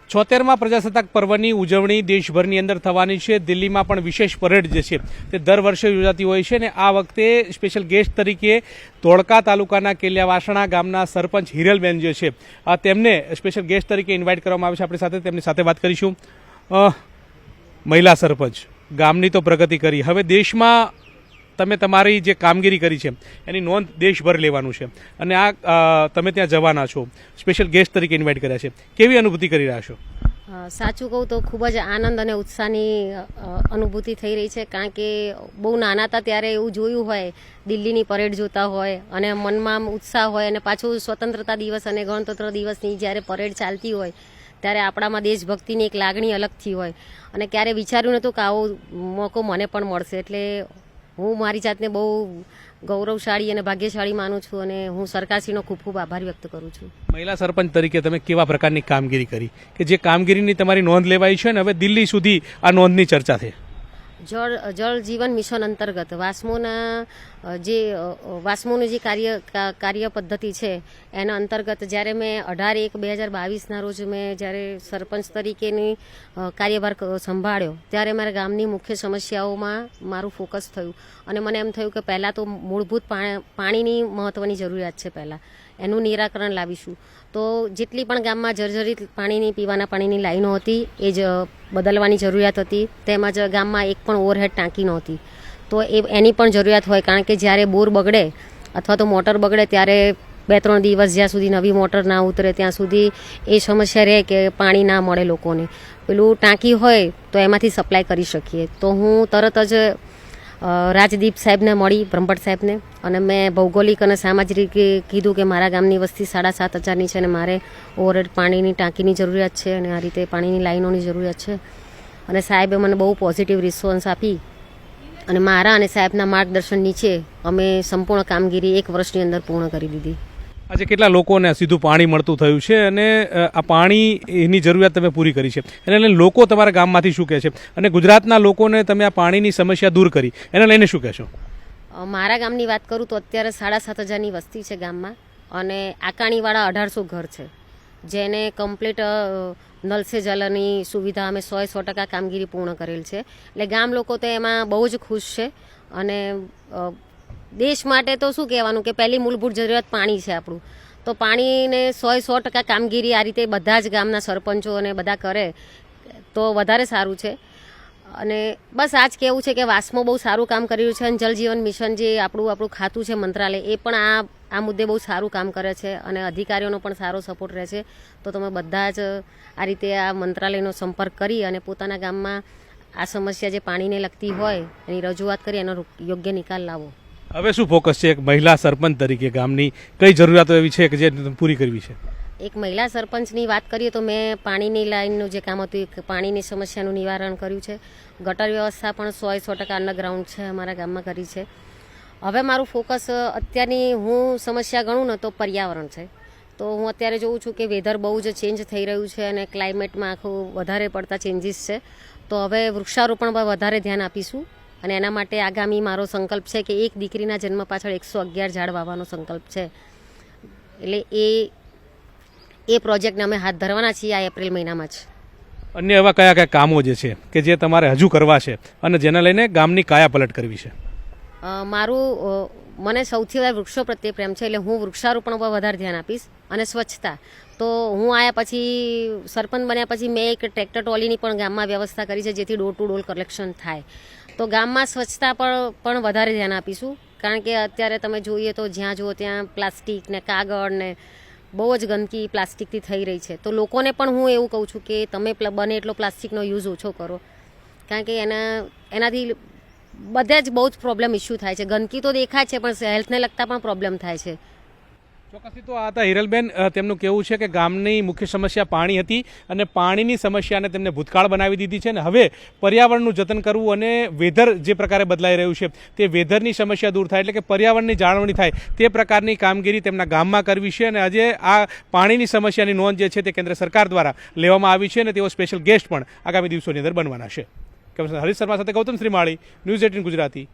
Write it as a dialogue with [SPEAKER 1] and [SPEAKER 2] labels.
[SPEAKER 1] 76મા પ્રજાસત્તાક પર્વની ઉજવણી દેશભરની અંદર થવાની છે। દિલ્હીમાં પણ વિશેષ પરેડ જે છે તે દર વર્ષે યોજાતી હોય છે અને આ વખતે સ્પેશિયલ ગેસ્ટ તરીકે ધોળકા તાલુકાના કેલિયાવાસણા ગામના સરપંચ હિરલબેન જે છે તેમને સ્પેશિયલ ગેસ્ટ તરીકે ઇન્વાઇટ કરવામાં આવે છે। આપણી સાથે તેમની સાથે વાત કરીશું। મહિલા સરપંચ, ગામની તો પ્રગતિ કરી, હવે દેશમાં તમે તમારી જે કામગીરી કરી છે એની નોંધ દેશભર લેવાનું છે અને આ તમે ત્યાં જવાના છો, સ્પેશિયલ ગેસ્ટ તરીકે ઇન્વાઇટ કર્યા છે, કેવી અનુભૂતિ કરી રહ્યા છો?
[SPEAKER 2] સાચું કહું તો ખૂબ જ આનંદ અને ઉત્સાહની અનુભૂતિ થઈ રહી છે, કારણ કે બહુ નાના હતા ત્યારે એવું જોયું હોય, દિલ્હીની પરેડ જોતા હોય અને મનમાં ઉત્સાહ હોય અને પાછું સ્વતંત્રતા દિવસ અને ગણતંત્ર દિવસની જ્યારે પરેડ ચાલતી હોય ત્યારે આપણામાં દેશભક્તિની એક લાગણી અલગથી હોય અને ક્યારે વિચાર્યું નહોતું કે આવો મોકો મને પણ મળશે। એટલે હું મારી જાતને બહુ ગૌરવશાળી અને ભાગ્યશાળી માનું છું અને હું સરકારશ્રીનો ખૂબ ખૂબ આભાર વ્યક્ત કરું છું।
[SPEAKER 1] મહિલા સરપંચ તરીકે તમે કેવા પ્રકારની કામગીરી કરી કે જે કામગીરીની તમારી નોંધ લેવાઈ છે અને હવે દિલ્હી સુધી આ નોંધની ચર્ચા થઈ?
[SPEAKER 2] જળ જીવન મિશન અંતર્ગત વાસ્મોનું જે કાર્ય પદ્ધતિ છે એના અંતર્ગત જ્યારે મેં 18/1/2022ના રોજ મેં જ્યારે સરપંચ તરીકેની કાર્યભાર સંભાળ્યો ત્યારે મારા ગામની મુખ્ય સમસ્યાઓમાં મારું ફોકસ થયું અને મને એમ થયું કે પહેલાં તો મૂળભૂત પાણીની મહત્ત્વની જરૂરિયાત છે, પહેલાં એનું નિરાકરણ લાવીશું। તો જેટલી પણ ગામમાં જર્જરિત પીવાના પાણીની લાઈનો હતી એ જ બદલવાની જરૂરિયાત હતી, તેમજ ગામમાં એક પણ ઓવરહેડ ટાંકી નહોતી, તો એની પણ જરૂરિયાત હોય, કારણ કે જ્યારે બોર બગડે અથવા તો મોટર બગડે ત્યારે 2-3 દિવસ જ્યાં સુધી નવી મોટર ના ઉતરે ત્યાં સુધી એ સમસ્યા રહે કે પાણી ના મળે લોકોને। પેલું ટાંકી હોય તો એમાંથી સપ્લાય કરી શકીએ। તો હું તરત જ રાજદીપ સાહેબને મળી, બ્રહ્મભટ્ટ સાહેબને, અને મેં ભૌગોલિક અને સામાજિક રીતે કીધું કે મારા ગામની વસ્તી 7,500ની છે અને મારે ઓવરહેડ પાણીની ટાંકીની જરૂરિયાત છે અને આ રીતે પાણીની લાઈનોની જરૂરિયાત છે અને સાહેબે મને બહુ પોઝિટિવ રિસ્પોન્સ આપી અને મારા અને સાહેબના માર્ગદર્શન નીચે અમે સંપૂર્ણ કામગીરી 1 વર્ષની અંદર પૂર્ણ કરી દીધી।
[SPEAKER 1] આજે કેટલા લોકોને સીધું પાણી મળતું થયું છે અને આ પાણીની જરૂરિયાત તમે પૂરી કરી છે, એને લઈને લોકો તમારા ગામમાંથી શું કહે છે અને ગુજરાતના લોકોને તમે આ પાણીની સમસ્યા દૂર કરી એને લઈને શું કહેશો?
[SPEAKER 2] મારા ગામની વાત કરું તો અત્યારે 7,500ની વસ્તી છે ગામમાં અને આકાણીવાળા 1800 ઘર છે, જેને કમ્પ્લીટ નલ સે જલની સુવિધા અમે 100% કામગીરી પૂર્ણ કરેલ છે। એટલે ગામ લોકો તો એમાં બહુ જ ખુશ છે અને દેશ માટે તો શું કહેવાનું કે પહેલી મૂળભૂત જરૂરિયાત પાણી છે આપણું, તો પાણીને 100% કામગીરી આ રીતે બધા જ ગામના સરપંચો અને બધા કરે તો વધારે સારું છે। અને બસ આ જ કહેવું છે કે વાસ્મો બહુ સારું કામ કરી રહ્યું છે અને જલ જીવન મિશન જે આપણું ખાતું છે મંત્રાલય, એ પણ આ મુદ્દે બહુ સારું કામ કરે છે અને અધિકારીઓનો પણ સારો સપોર્ટ રહે છે। તો તમે બધા જ આ રીતે આ મંત્રાલયનો સંપર્ક કરી અને પોતાના ગામમાં આ સમસ્યા જે પાણીને લગતી હોય એની રજૂઆત કરી એનો યોગ્ય નિકાલ લાવો।
[SPEAKER 1] હવે શું ફોકસ છે એક મહિલા સરપંચ તરીકે? ગામની કઈ જરૂરિયાતો એવી છે કે જે પૂરી કરવી છે?
[SPEAKER 2] એક મહિલા સરપંચની વાત કરીએ તો મેં પાણીની લાઈનનું જે કામ હતું એ પાણીની સમસ્યાનું નિવારણ કર્યું છે। ગટર વ્યવસ્થા પણ 100% અંડરગ્રાઉન્ડ છે અમારા ગામમાં કરી છે। હવે મારું ફોકસ અત્યારની હું સમસ્યા ગણું ને તો પર્યાવરણ છે। તો હું અત્યારે જોઉં છું કે વેધર બહુ જ ચેન્જ થઈ રહ્યું છે અને ક્લાઇમેટમાં આખું વધારે પડતા ચેન્જીસ છે, તો હવે વૃક્ષારોપણ પર વધારે ધ્યાન આપીશું અને એના માટે આગામી મારો સંકલ્પ છે કે એક દીકરીના જન્મ પાછળ 111 ઝાડ વાવવાનો સંકલ્પ છે। એટલે એ પ્રોજેક્ટને અમે હાથ ધરવાના છીએ આ એપ્રિલ મહિનામાં જ।
[SPEAKER 1] અન્ય એવા કયા કયા કામો જે છે કે જે તમારે હજુ કરવા છે અને જેને લઈને ગામની કાયાપલટ કરવી છે?
[SPEAKER 2] મને સૌથી વધારે વૃક્ષો પ્રત્યે પ્રેમ છે, એટલે હું વૃક્ષારોપણ પર વધારે ધ્યાન આપીશ અને સ્વચ્છતા। તો હું આયા પછી સરપંચ બન્યા પછી મેં એક ટ્રેક્ટર ટ્રોલીની પણ ગામમાં વ્યવસ્થા કરી છે, જેથી ડોર ટુ ડોર કલેક્શન થાય। તો ગામમાં સ્વચ્છતા પર પણ વધારે ધ્યાન આપીશું, કારણ કે અત્યારે તમે જોઈએ તો જ્યાં જુઓ ત્યાં પ્લાસ્ટિક ને કાગળ ને બહુ જ ગંદકી પ્લાસ્ટિકથી થઈ રહી છે। તો લોકોને પણ હું એવું કહું છું કે તમે બને એટલો પ્લાસ્ટિકનો યુઝ ઓછો કરો, કારણ કે એનાથી બધા જ બહુ જ પ્રોબ્લેમ ઇસ્યુ થાય છે। ગંદકી તો દેખાય છે પણ હેલ્થને લગતા પણ પ્રોબ્લેમ થાય છે।
[SPEAKER 1] ચોક્કસથી તો આ હતા હિરલબેન, તેમનું કહેવું છે કે ગામની મુખ્ય સમસ્યા પાણી હતી અને પાણીની સમસ્યાને તેમને ભૂતકાળ બનાવી દીધી છે અને હવે પર્યાવરણનું જતન કરવું અને વેધર જે પ્રકારે બદલાઈ રહ્યું છે તે વેધરની સમસ્યા દૂર થાય, એટલે કે પર્યાવરણની જાળવણી થાય તે પ્રકારની કામગીરી તેમના ગામમાં કરવી છે। અને આજે આ પાણીની સમસ્યાની નોંધ જે છે તે કેન્દ્ર સરકાર દ્વારા લેવામાં આવી છે અને તેઓ સ્પેશિયલ ગેસ્ટ પણ આગામી દિવસોની અંદર બનવાના છે। હરીશ શર્મા સાથે ગૌતમ શ્રીમાળી, ન્યૂઝ 18 ગુજરાતી।